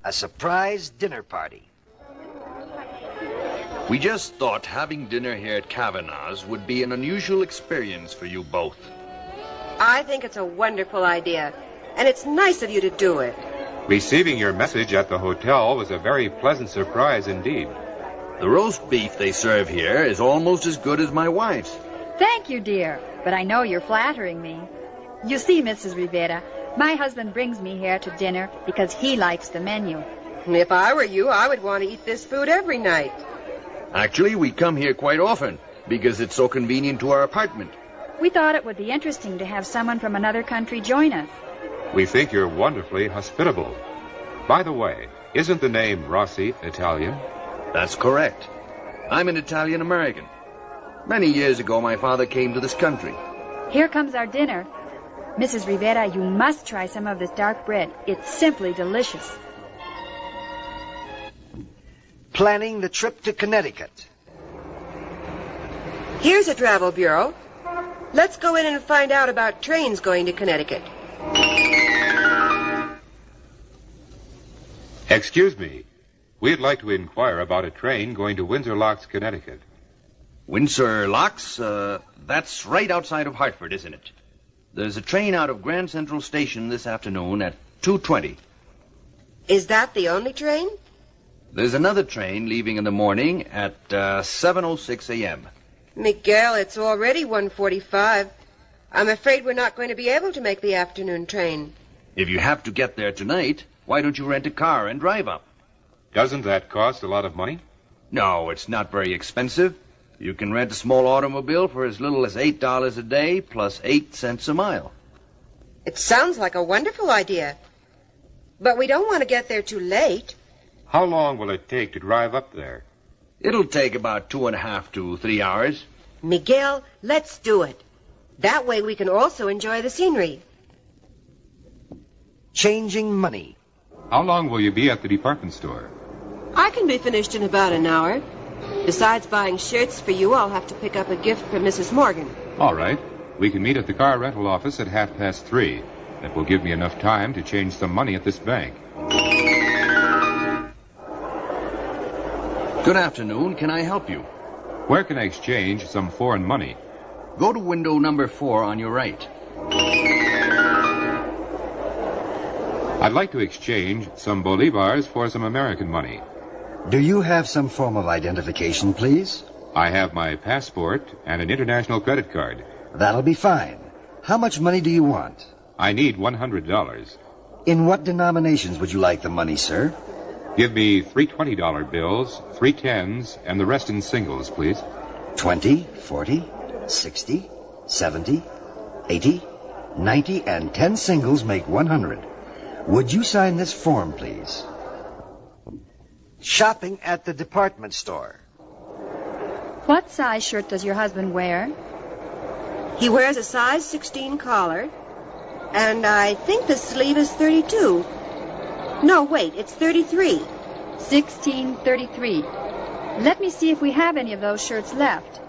A surprise dinner party. We just thought having dinner here at Kavanaugh's would be an unusual experience for you both. I think it's a wonderful idea, and it's nice of you to do it. Receiving your message at the hotel was a very pleasant surprise indeed. The roast beef they serve here is almost as good as my wife's. Thank you, dear, but I know you're flattering me. You see, Mrs. Rivera, my husband brings me here to dinner because he likes the menu. If I were you, I would want to eat this food every night. Actually, we come here quite often because it's so convenient to our apartment. We thought it would be interesting to have someone from another country join us. We think you're wonderfully hospitable. By the way, isn't the name Rossi Italian? That's correct. I'm an Italian-American. Many years ago, my father came to this country. Here comes our dinner. Mrs. Rivera, you must try some of this dark bread. It's simply delicious. Planning the trip to Connecticut. Here's a travel bureau. Let's go in and find out about trains going to Connecticut. Excuse me. We'd like to inquire about a train going to Windsor Locks, Connecticut. Windsor Locks? That's right outside of Hartford, isn't it? There's a train out of Grand Central Station this afternoon at 2:20. Is that the only train? There's another train leaving in the morning at 7:06 a.m. Miguel, it's already 1:45. I'm afraid we're not going to be able to make the afternoon train. If you have to get there tonight, why don't you rent a car and drive up? Doesn't that cost a lot of money? No, it's not very expensive. You can rent a small automobile for as little as $8 a day plus 8 cents a mile. It sounds like a wonderful idea. But we don't want to get there too late. How long will it take to drive up there? It'll take about 2.5 to 3 hours. Miguel, let's do it. That way we can also enjoy the scenery. Changing money. How long will you be at the department store? I can be finished in about an hour. Besides buying shirts for you, I'll have to pick up a gift for Mrs. Morgan. All right. We can meet at the car rental office at 3:30. That will give me enough time to change some money at this bank. Good afternoon. Can I help you? Where can I exchange some foreign money? Go to window number 4 on your right. I'd like to exchange some bolivars for some American money. Do you have some form of identification, please? I have my passport and an international credit card. That'll be fine. How much money do you want? I need $100. In what denominations would you like the money, sir? Give me 3 $20 bills, 3 10s, and the rest in singles, please. 20, 40, 60, 70, 80, 90, and 10 singles make 100. Would you sign this form, please? Shopping at the department store. What size shirt does your husband wear? He wears a size 16 collar, and I think the sleeve is 32. No, wait, it's 33. 1633. Let me see if we have any of those shirts left.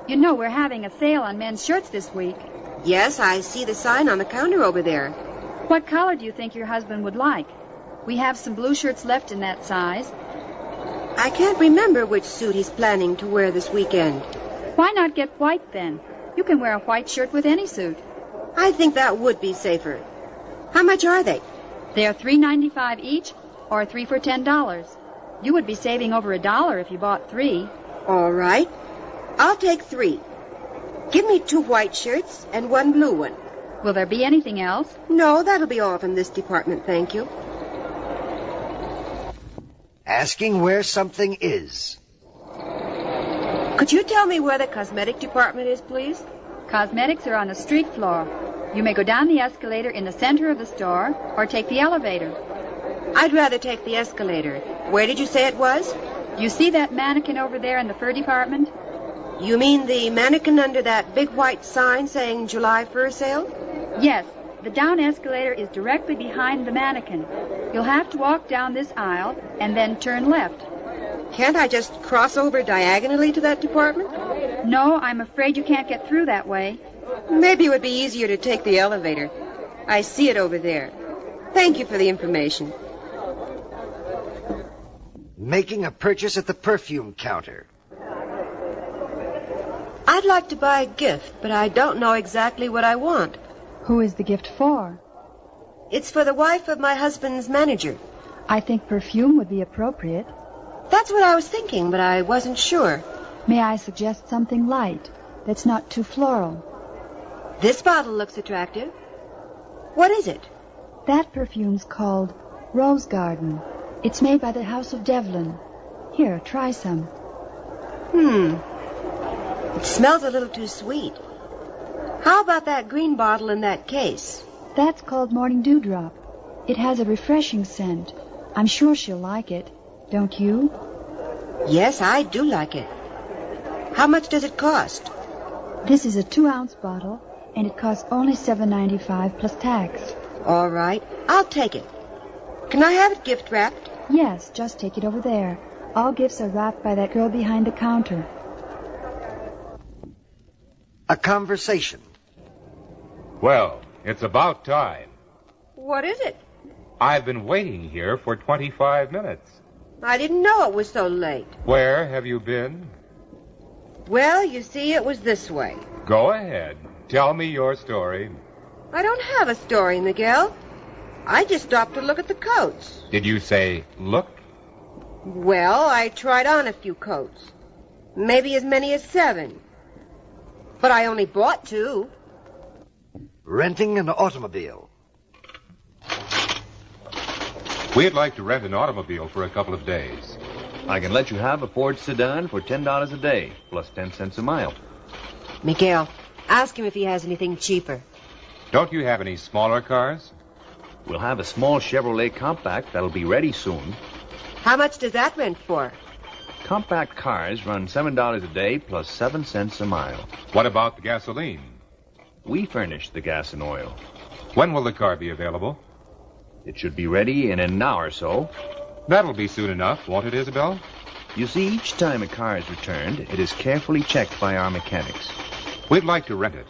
You know we're having a sale on men's shirts this week. Yes, I see the sign on the counter over there. What color do you think your husband would like? We have some blue shirts left in that size. I can't remember which suit he's planning to wear this weekend. Why not get white then? You can wear a white shirt with any suit. I think that would be safer. How much are they? They are $3.95 each, or 3 for $10. You would be saving over $1 if you bought 3. All right. I'll take 3. Give me 2 white shirts and 1 blue one. Will there be anything else? No, that'll be all from this department, thank you. Asking where something is. Could you tell me where the cosmetic department is, please? Cosmetics are on the street floor. You may go down the escalator in the center of the store or take the elevator. I'd rather take the escalator. Where did you say it was? You see that mannequin over there in the fur department? You mean the mannequin under that big white sign saying July fur sale? Yes. The down escalator is directly behind the mannequin. You'll have to walk down this aisle and then turn left. Can't I just cross over diagonally to that department? No, I'm afraid you can't get through that way. Maybe it would be easier to take the elevator. I see it over there. Thank you for the information. Making a purchase at the perfume counter. I'd like to buy a gift, but I don't know exactly what I want. Who is the gift for? It's for the wife of my husband's manager. I think perfume would be appropriate. That's what I was thinking, but I wasn't sure. May I suggest something light that's not too floral? This bottle looks attractive. What is it? That perfume's called Rose Garden. It's made by the House of Devlin. Here, try some. It smells a little too sweet. How about that green bottle in that case? That's called Morning Dewdrop. It has a refreshing scent. I'm sure she'll like it. Don't you? Yes, I do like it. How much does it cost? This is a 2-ounce bottle, and it costs only $7.95 plus tax. All right, I'll take it. Can I have it gift wrapped? Yes, just take it over there. All gifts are wrapped by that girl behind the counter. A conversation. Well, it's about time. What is it? I've been waiting here for 25 minutes. I didn't know it was so late. Where have you been? Well, you see, it was this way. Go ahead. Tell me your story. I don't have a story, Miguel. I just stopped to look at the coats. Did you say look? Well, I tried on a few coats. Maybe as many as 7. But I only bought 2. Renting an automobile. We'd like to rent an automobile for a couple of days. I can let you have a Ford sedan for $10 a day, plus 10 cents a mile. Miguel, ask him if he has anything cheaper. Don't you have any smaller cars? We'll have a small Chevrolet Compact that'll be ready soon. How much does that rent for? Compact cars run $7 a day, plus 7 cents a mile. What about the gasoline? We furnish the gas and oil. When will the car be available? It should be ready in an hour or so. That'll be soon enough, won't it, Isabel? You see, each time a car is returned, it is carefully checked by our mechanics. We'd like to rent it.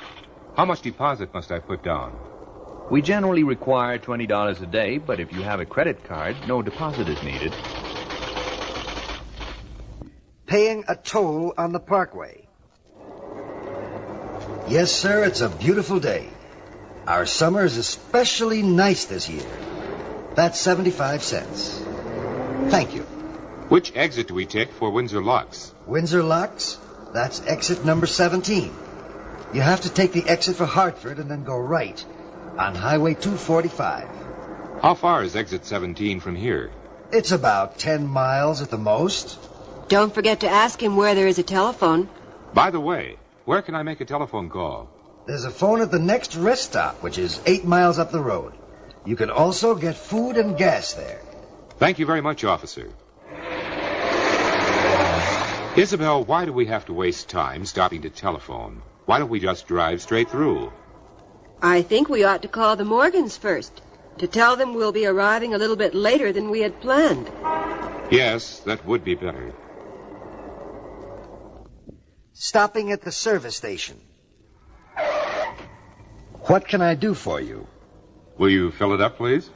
How much deposit must I put down? We generally require $20 a day, but if you have a credit card, no deposit is needed. Paying a toll on the parkway. Yes, sir, it's a beautiful day. Our summer is especially nice this year. That's 75 cents. Thank you. Which exit do we take for Windsor Locks? Windsor Locks? That's exit number 17. You have to take the exit for Hartford and then go right on Highway 245. How far is exit 17 from here? It's about 10 miles at the most. Don't forget to ask him where there is a telephone. By the way, where can I make a telephone call? There's a phone at the next rest stop, which is 8 miles up the road. You can also get food and gas there. Thank you very much, officer. Isabel, why do we have to waste time stopping to telephone? Why don't we just drive straight through? I think we ought to call the Morgans first, to tell them we'll be arriving a little bit later than we had planned. Yes, that would be better. Stopping at the service station. What can I do for you? Will you fill it up, please?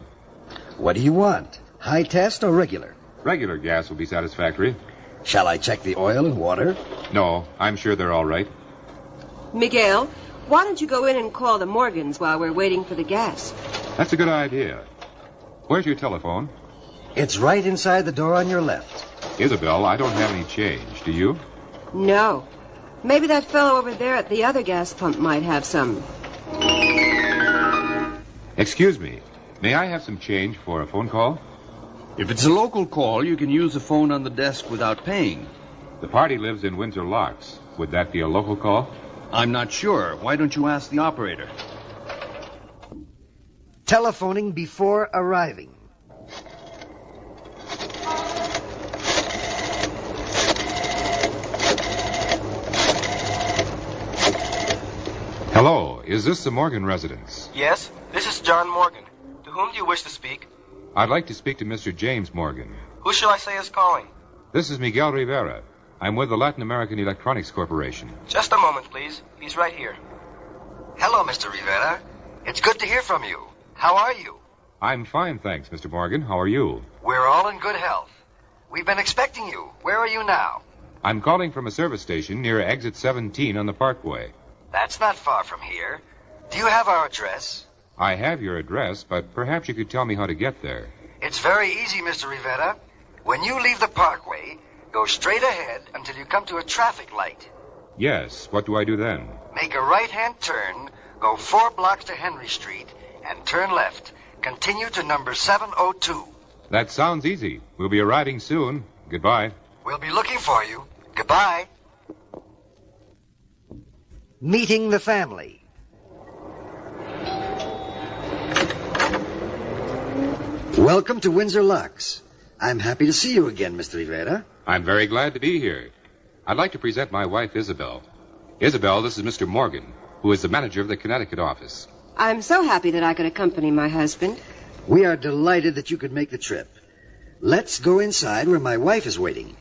What do you want? High test or regular? Regular gas will be satisfactory. Shall I check the oil and water? No, I'm sure they're all right. Miguel, why don't you go in and call the Morgans while we're waiting for the gas? That's a good idea. Where's your telephone? It's right inside the door on your left. Isabel, I don't have any change. Do you? No. Maybe that fellow over there at the other gas pump might have some. Excuse me. May I have some change for a phone call? If it's a local call, you can use the phone on the desk without paying. The party lives in Windsor Locks. Would that be a local call? I'm not sure. Why don't you ask the operator? Telephoning before arriving. Hello, is this the Morgan residence? Yes, this is John Morgan. To whom do you wish to speak? I'd like to speak to Mr. James Morgan. Who shall I say is calling? This is Miguel Rivera. I'm with the Latin American Electronics Corporation. Just a moment, please. He's right here. Hello, Mr. Rivera. It's good to hear from you. How are you? I'm fine, thanks, Mr. Morgan. How are you? We're all in good health. We've been expecting you. Where are you now? I'm calling from a service station near exit 17 on the Parkway. That's not far from here. Do you have our address? I have your address, but perhaps you could tell me how to get there. It's very easy, Mr. Rivera. When you leave the Parkway, go straight ahead until you come to a traffic light. Yes, what do I do then? Make a right-hand turn, go 4 blocks to Henry Street, and turn left. Continue to number 702. That sounds easy. We'll be arriving soon. Goodbye. We'll be looking for you. Goodbye. Meeting the family. Welcome to Windsor Locks. I'm happy to see you again, Mr. Rivera. I'm very glad to be here. I'd like to present my wife, Isabel. Isabel, this is Mr. Morgan, who is the manager of the Connecticut office. I'm so happy that I could accompany my husband. We are delighted that you could make the trip. Let's go inside where my wife is waiting.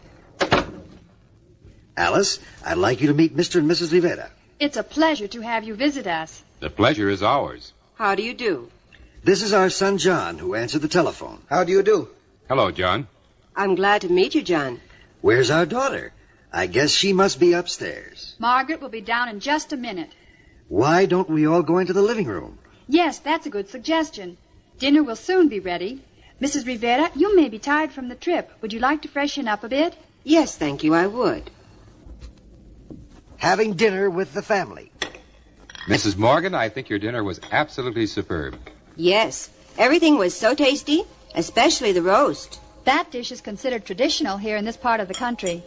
Alice, I'd like you to meet Mr. and Mrs. Rivera. It's a pleasure to have you visit us. The pleasure is ours. How do you do? This is our son, John, who answered the telephone. How do you do? Hello, John. I'm glad to meet you, John. Where's our daughter? I guess she must be upstairs. Margaret will be down in just a minute. Why don't we all go into the living room? Yes, that's a good suggestion. Dinner will soon be ready. Mrs. Rivera, you may be tired from the trip. Would you like to freshen up a bit? Yes, thank you, I would. Having dinner with the family. Mrs. Morgan, I think your dinner was absolutely superb. Yes, everything was so tasty, especially the roast. That dish is considered traditional here in this part of the country.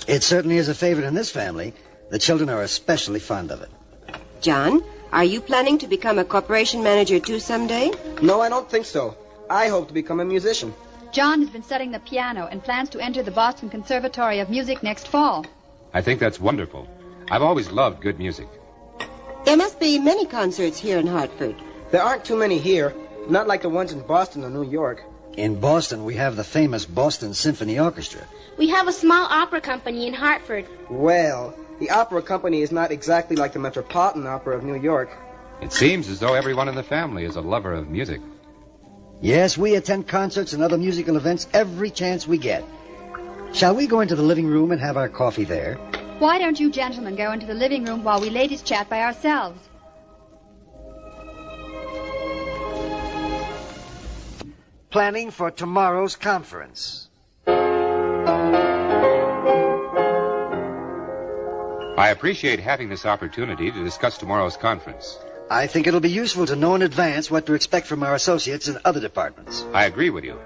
It certainly is a favorite in this family. The children are especially fond of it. John, are you planning to become a corporation manager too someday? No, I don't think so. I hope to become a musician. John has been studying the piano and plans to enter the Boston Conservatory of Music next fall. I think that's wonderful. I've always loved good music. There must be many concerts here in Hartford. There aren't too many here, not like the ones in Boston or New York. In Boston, we have the famous Boston Symphony Orchestra. We have a small opera company in Hartford. Well, the opera company is not exactly like the Metropolitan Opera of New York. It seems as though everyone in the family is a lover of music. Yes, we attend concerts and other musical events every chance we get. Shall we go into the living room and have our coffee there? Why don't you gentlemen go into the living room while we ladies chat by ourselves? Planning for tomorrow's conference. I appreciate having this opportunity to discuss tomorrow's conference. I think it'll be useful to know in advance what to expect from our associates in other departments. I agree with you.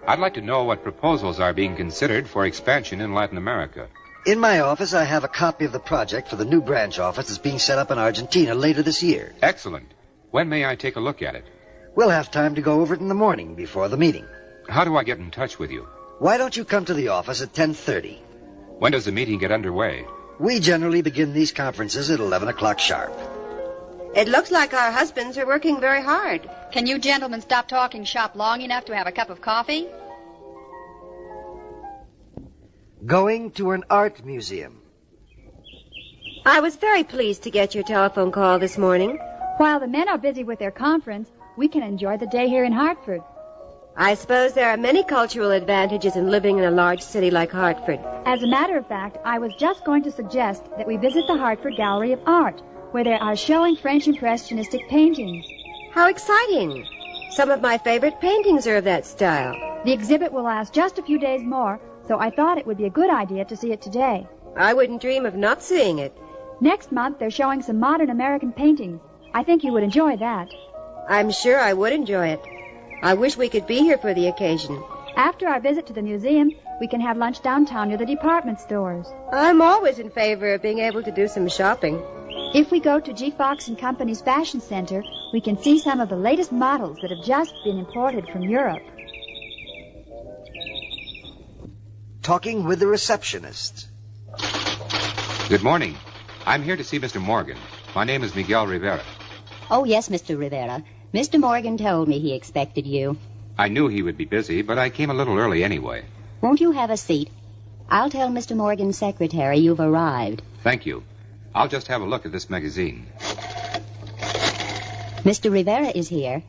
I'd like to know what proposals are being considered for expansion in Latin America. In my office, I have a copy of the project for the new branch office that's being set up in Argentina later this year. Excellent. When may I take a look at it? We'll have time to go over it in the morning before the meeting. How do I get in touch with you? Why don't you come to the office at 10:30? When does the meeting get underway? We generally begin these conferences at 11 o'clock sharp. It looks like our husbands are working very hard. Can you gentlemen stop talking shop long enough to have a cup of coffee? Going to an art museum. I was very pleased to get your telephone call this morning. While the men are busy with their conference, we can enjoy the day here in Hartford. I suppose there are many cultural advantages in living in a large city like Hartford. As a matter of fact, I was just going to suggest that we visit the Hartford Gallery of Art, where they are showing French Impressionistic paintings. How exciting! Some of my favorite paintings are of that style. The exhibit will last just a few days more, so I thought it would be a good idea to see it today. I wouldn't dream of not seeing it. Next month, they're showing some modern American paintings. I think you would enjoy that. I'm sure I would enjoy it. I wish we could be here for the occasion. After our visit to the museum, we can have lunch downtown near the department stores. I'm always in favor of being able to do some shopping. If we go to G. Fox & Company's Fashion Center, we can see some of the latest models that have just been imported from Europe. Talking with the receptionist. Good morning. I'm here to see Mr. Morgan. My name is Miguel Rivera. Oh, yes, Mr. Rivera. Mr. Morgan told me he expected you. I knew he would be busy, but I came a little early anyway. Won't you have a seat? I'll tell Mr. Morgan's secretary you've arrived. Thank you. I'll just have a look at this magazine. Mr. Rivera is here.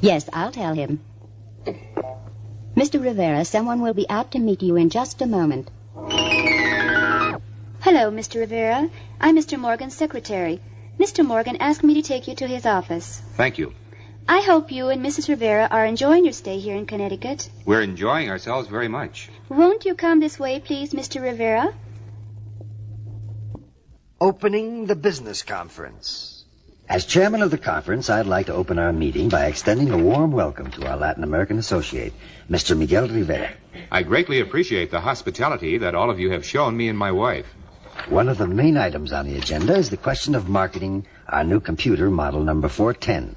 Yes, I'll tell him. Mr. Rivera, someone will be out to meet you in just a moment. Hello, Mr. Rivera. I'm Mr. Morgan's secretary. Mr. Morgan asked me to take you to his office. Thank you. I hope you and Mrs. Rivera are enjoying your stay here in Connecticut. We're enjoying ourselves very much. Won't you come this way, please, Mr. Rivera? Opening the business conference. As chairman of the conference, I'd like to open our meeting by extending a warm welcome to our Latin American associate, Mr. Miguel Rivera. I greatly appreciate the hospitality that all of you have shown me and my wife. One of the main items on the agenda is the question of marketing our new computer, model number 410.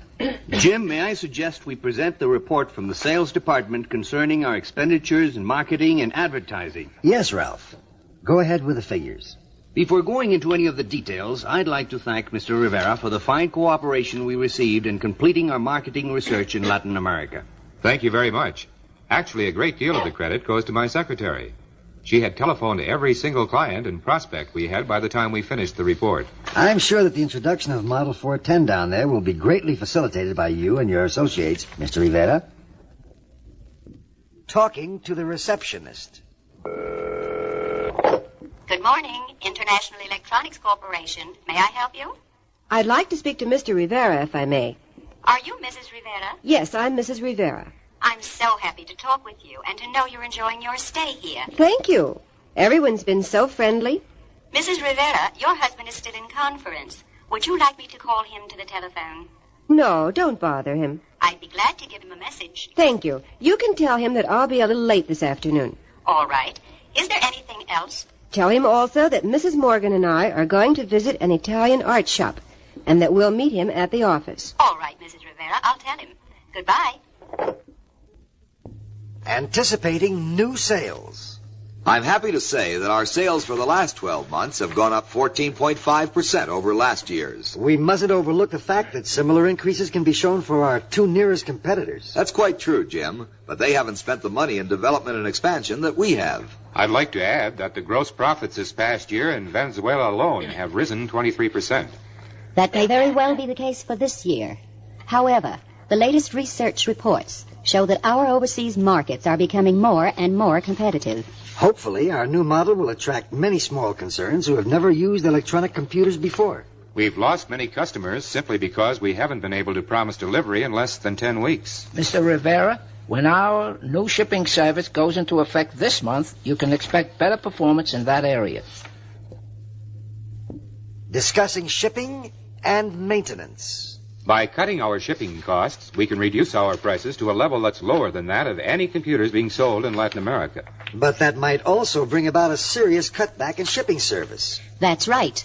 Jim, may I suggest we present the report from the sales department concerning our expenditures in marketing and advertising? Yes, Ralph. Go ahead with the figures. Before going into any of the details, I'd like to thank Mr. Rivera for the fine cooperation we received in completing our marketing research in Latin America. Thank you very much. Actually, a great deal of the credit goes to my secretary. She had telephoned to every single client and prospect we had by the time we finished the report. I'm sure that the introduction of Model 410 down there will be greatly facilitated by you and your associates, Mr. Rivera. Talking to the receptionist. Good morning, International Electronics Corporation. May I help you? I'd like to speak to Mr. Rivera, if I may. Are you Mrs. Rivera? Yes, I'm Mrs. Rivera. I'm so happy to talk with you and to know you're enjoying your stay here. Thank you. Everyone's been so friendly. Mrs. Rivera, your husband is still in conference. Would you like me to call him to the telephone? No, don't bother him. I'd be glad to give him a message. Thank you. You can tell him that I'll be a little late this afternoon. All right. Is there anything else? Tell him also that Mrs. Morgan and I are going to visit an Italian art shop, and that we'll meet him at the office. All right, Mrs. Rivera, I'll tell him. Goodbye. Anticipating new sales. I'm happy to say that our sales for the last 12 months have gone up 14.5% over last year's. We mustn't overlook the fact that similar increases can be shown for our two nearest competitors. That's quite true, Jim, but they haven't spent the money in development and expansion that we have. I'd like to add that the gross profits this past year in Venezuela alone have risen 23%. That may very well be the case for this year. However, the latest research reports show that our overseas markets are becoming more and more competitive. Hopefully, our new model will attract many small concerns who have never used electronic computers before. We've lost many customers simply because we haven't been able to promise delivery in less than 10 weeks. Mr. Rivera, when our new shipping service goes into effect this month, you can expect better performance in that area. Discussing shipping and maintenance. By cutting our shipping costs, we can reduce our prices to a level that's lower than that of any computers being sold in Latin America. But that might also bring about a serious cutback in shipping service. That's right.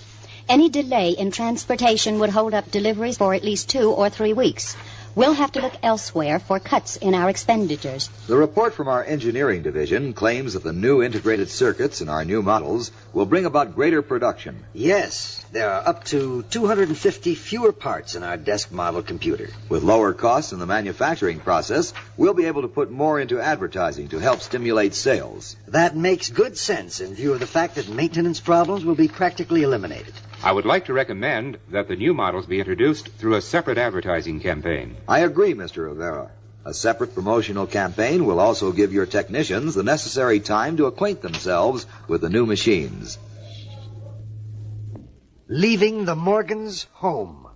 Any delay in transportation would hold up deliveries for at least 2 or 3 weeks. We'll have to look elsewhere for cuts in our expenditures. The report from our engineering division claims that the new integrated circuits in our new models will bring about greater production. Yes, there are up to 250 fewer parts in our desk model computer. With lower costs in the manufacturing process, we'll be able to put more into advertising to help stimulate sales. That makes good sense in view of the fact that maintenance problems will be practically eliminated. I would like to recommend that the new models be introduced through a separate advertising campaign. I agree, Mr. Rivera. A separate promotional campaign will also give your technicians the necessary time to acquaint themselves with the new machines. Leaving the Morgans home.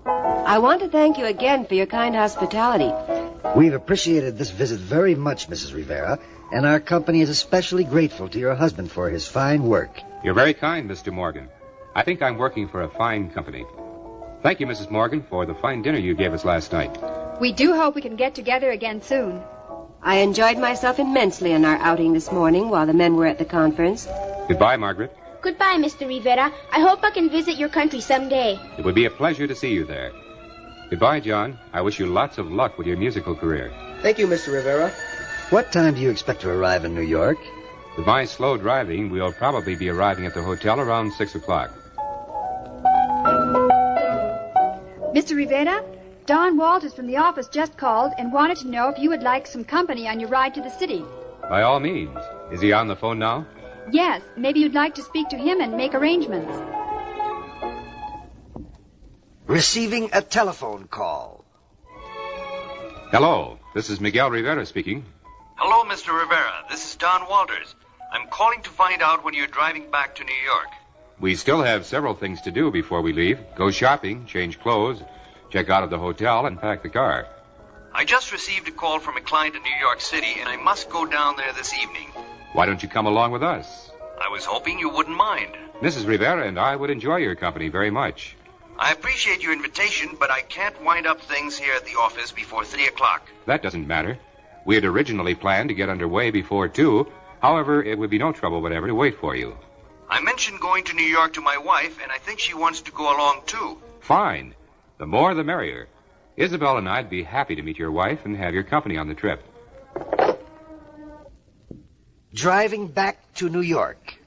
I want to thank you again for your kind hospitality. We've appreciated this visit very much, Mrs. Rivera, and our company is especially grateful to your husband for his fine work. You're very kind, Mr. Morgan. I think I'm working for a fine company. Thank you, Mrs. Morgan, for the fine dinner you gave us last night. We do hope we can get together again soon. I enjoyed myself immensely in our outing this morning while the men were at the conference. Goodbye, Margaret. Goodbye, Mr. Rivera. I hope I can visit your country someday. It would be a pleasure to see you there. Goodbye, John. I wish you lots of luck with your musical career. Thank you, Mr. Rivera. What time do you expect to arrive in New York? With my slow driving, we'll probably be arriving at the hotel around 6 o'clock. Mr. Rivera, Don Walters from the office just called and wanted to know if you would like some company on your ride to the city. By all means. Is he on the phone now? Yes, maybe you'd like to speak to him and make arrangements. Receiving a telephone call. Hello, this is Miguel Rivera speaking. Hello, Mr. Rivera. This is Don Walters. I'm calling to find out when you're driving back to New York. We still have several things to do before we leave. Go shopping, change clothes, check out of the hotel, and pack the car. I just received a call from a client in New York City, and I must go down there this evening. Why don't you come along with us? I was hoping you wouldn't mind. Mrs. Rivera and I would enjoy your company very much. I appreciate your invitation, but I can't wind up things here at the office before 3 o'clock. That doesn't matter. We had originally planned to get underway before 2. However, it would be no trouble whatever to wait for you. I mentioned going to New York to my wife, and I think she wants to go along, too. Fine. The more the merrier. Isabel and I'd be happy to meet your wife and have your company on the trip. Driving back to New York.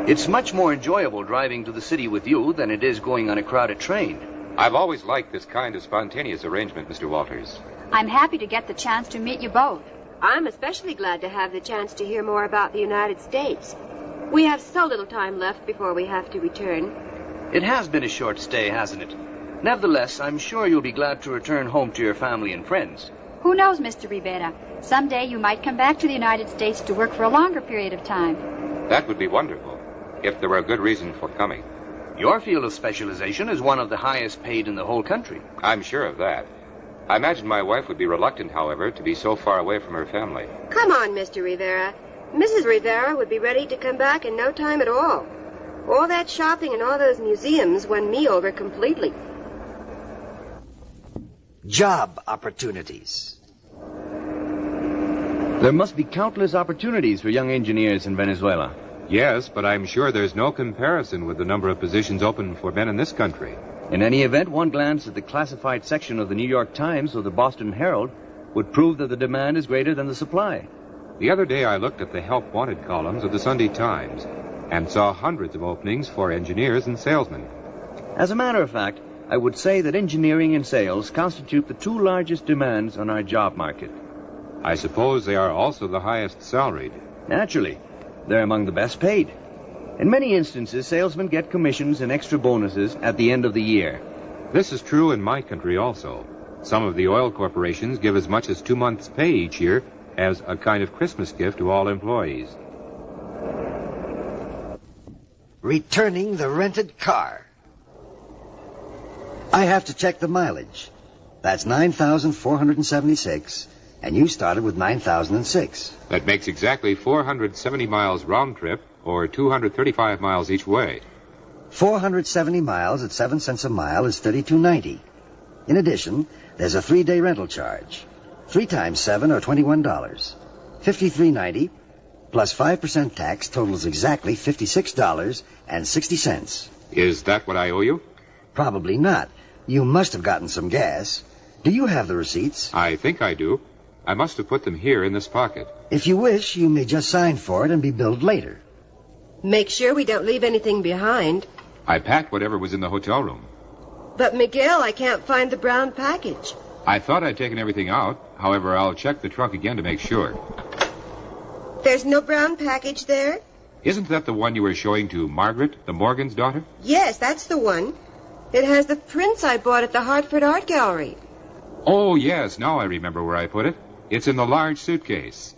It's much more enjoyable driving to the city with you than it is going on a crowded train. I've always liked this kind of spontaneous arrangement, Mr. Walters. I'm happy to get the chance to meet you both. I'm especially glad to have the chance to hear more about the United States. We have so little time left before we have to return. It has been a short stay, hasn't it? Nevertheless, I'm sure you'll be glad to return home to your family and friends. Who knows, Mr. Rivera? Someday you might come back to the United States to work for a longer period of time. That would be wonderful, if there were a good reason for coming. Your field of specialization is one of the highest paid in the whole country. I'm sure of that. I imagine my wife would be reluctant, however, to be so far away from her family. Come on, Mr. Rivera. Mrs. Rivera would be ready to come back in no time at all. All that shopping and all those museums won me over completely. Job opportunities. There must be countless opportunities for young engineers in Venezuela. Yes, but I'm sure there's no comparison with the number of positions open for men in this country. In any event, one glance at the classified section of the New York Times or the Boston Herald would prove that the demand is greater than the supply. The other day I looked at the help wanted columns of the Sunday Times and saw hundreds of openings for engineers and salesmen. As a matter of fact, I would say that engineering and sales constitute the two largest demands on our job market. I suppose they are also the highest salaried. Naturally. They're among the best paid. In many instances, salesmen get commissions and extra bonuses at the end of the year. This is true in my country also. Some of the oil corporations give as much as 2 months' pay each year as a kind of Christmas gift to all employees. Returning the rented car. I have to check the mileage. That's 9,476, and you started with 9,006. That makes exactly 470 miles round trip, or 235 miles each way. 470 miles at 7 cents a mile is $32.90. In addition, there's a 3-day rental charge. 3 times 7 or $21. $53.90 plus 5% tax totals exactly $56.60. Is that what I owe you? Probably not. You must have gotten some gas. Do you have the receipts? I think I do. I must have put them here in this pocket. If you wish, you may just sign for it and be billed later. Make sure we don't leave anything behind. I packed whatever was in the hotel room. But, Miguel, I can't find the brown package. I thought I'd taken everything out. However, I'll check the trunk again to make sure. There's no brown package there? Isn't that the one you were showing to Margaret, the Morgans' daughter? Yes, that's the one. It has the prints I bought at the Hartford Art Gallery. Oh, yes. Now I remember where I put it. It's in the large suitcase.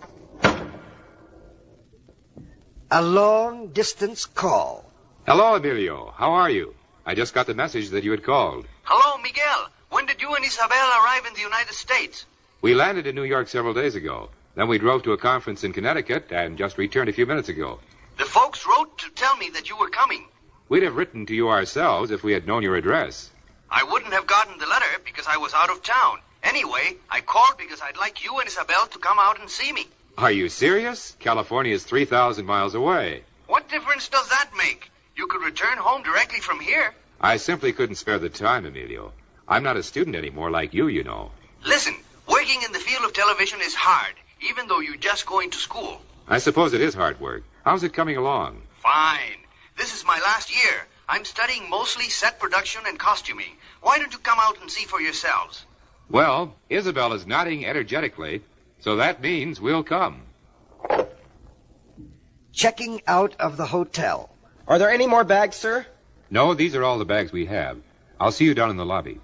A long-distance call. Hello, Emilio. How are you? I just got the message that you had called. Hello, Miguel. When did you and Isabel arrive in the United States? We landed in New York several days ago. Then we drove to a conference in Connecticut and just returned a few minutes ago. The folks wrote to tell me that you were coming. We'd have written to you ourselves if we had known your address. I wouldn't have gotten the letter because I was out of town. Anyway, I called because I'd like you and Isabel to come out and see me. Are you serious? California is 3,000 miles away. What difference does that make? You could return home directly from here. I simply couldn't spare the time, Emilio. I'm not a student anymore like you know. Listen, working in the field of television is hard, even though you're just going to school. I suppose it is hard work. How's it coming along? Fine. This is my last year. I'm studying mostly set production and costuming. Why don't you come out and see for yourselves? Well, Isabel is nodding energetically, so that means we'll come. Checking out of the hotel. Are there any more bags, sir? No, these are all the bags we have. I'll see you down in the lobby.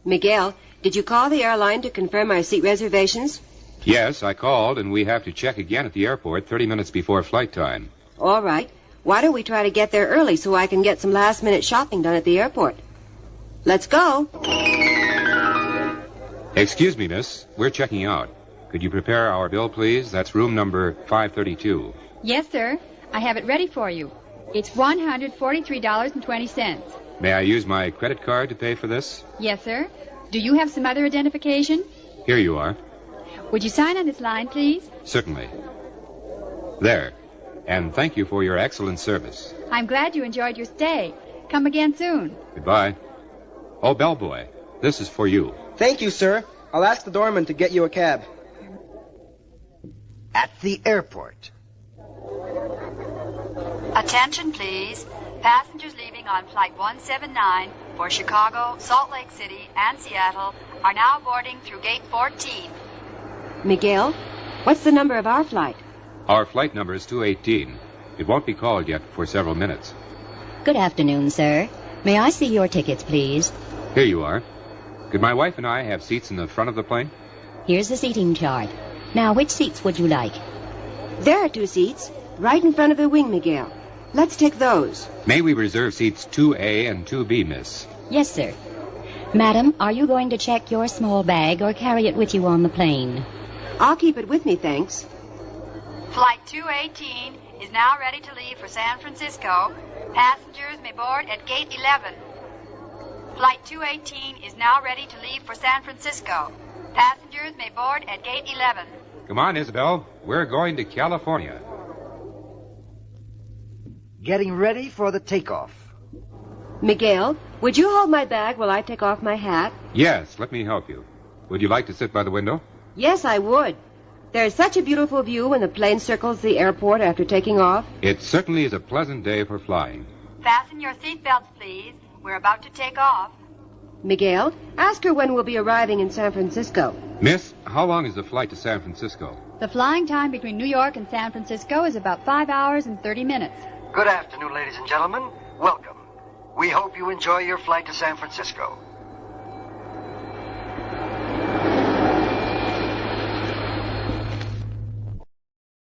Miguel, Did you call the airline to confirm my seat reservations? Yes, I called, and we have to check again at the airport 30 minutes before flight time. All right. Why don't we try to get there early so I can get some last-minute shopping done at the airport? Let's go. Excuse me, miss. We're checking out. Could you prepare our bill, please? That's room number 532. Yes, sir. I have it ready for you. It's $143.20. May I use my credit card to pay for this? Yes, sir. Do you have some other identification? Here you are. Would you sign on this line, please? Certainly. There. And thank you for your excellent service. I'm glad you enjoyed your stay. Come again soon. Goodbye. Oh, bellboy, this is for you. Thank you, sir. I'll ask the doorman to get you a cab. At the airport. Attention, please. Passengers leaving on Flight 179 for Chicago, Salt Lake City, and Seattle are now boarding through Gate 14. Miguel, what's the number of our flight? Our flight number is 218. It won't be called yet for several minutes. Good afternoon, sir. May I see your tickets, please? Here you are. Could my wife and I have seats in the front of the plane? Here's the seating chart. Now, which seats would you like? There are 2 seats, right in front of the wing, Miguel. Let's take those. May we reserve seats 2A and 2B, miss? Yes, sir. Madam, are you going to check your small bag or carry it with you on the plane? I'll keep it with me, thanks. Flight 218 is now ready to leave for San Francisco. Passengers may board at Gate 11. Flight 218 is now ready to leave for San Francisco. Passengers may board at Gate 11. Come on, Isabel. We're going to California. Getting ready for the takeoff. Miguel, would you hold my bag while I take off my hat? Yes, let me help you. Would you like to sit by the window? Yes, I would. There's such a beautiful view when the plane circles the airport after taking off. It certainly is a pleasant day for flying. Fasten your seatbelts, please. We're about to take off. Miguel, ask her when we'll be arriving in San Francisco. Miss, how long is the flight to San Francisco? The flying time between New York and San Francisco is about 5 hours and 30 minutes. Good afternoon, ladies and gentlemen. Welcome. We hope you enjoy your flight to San Francisco.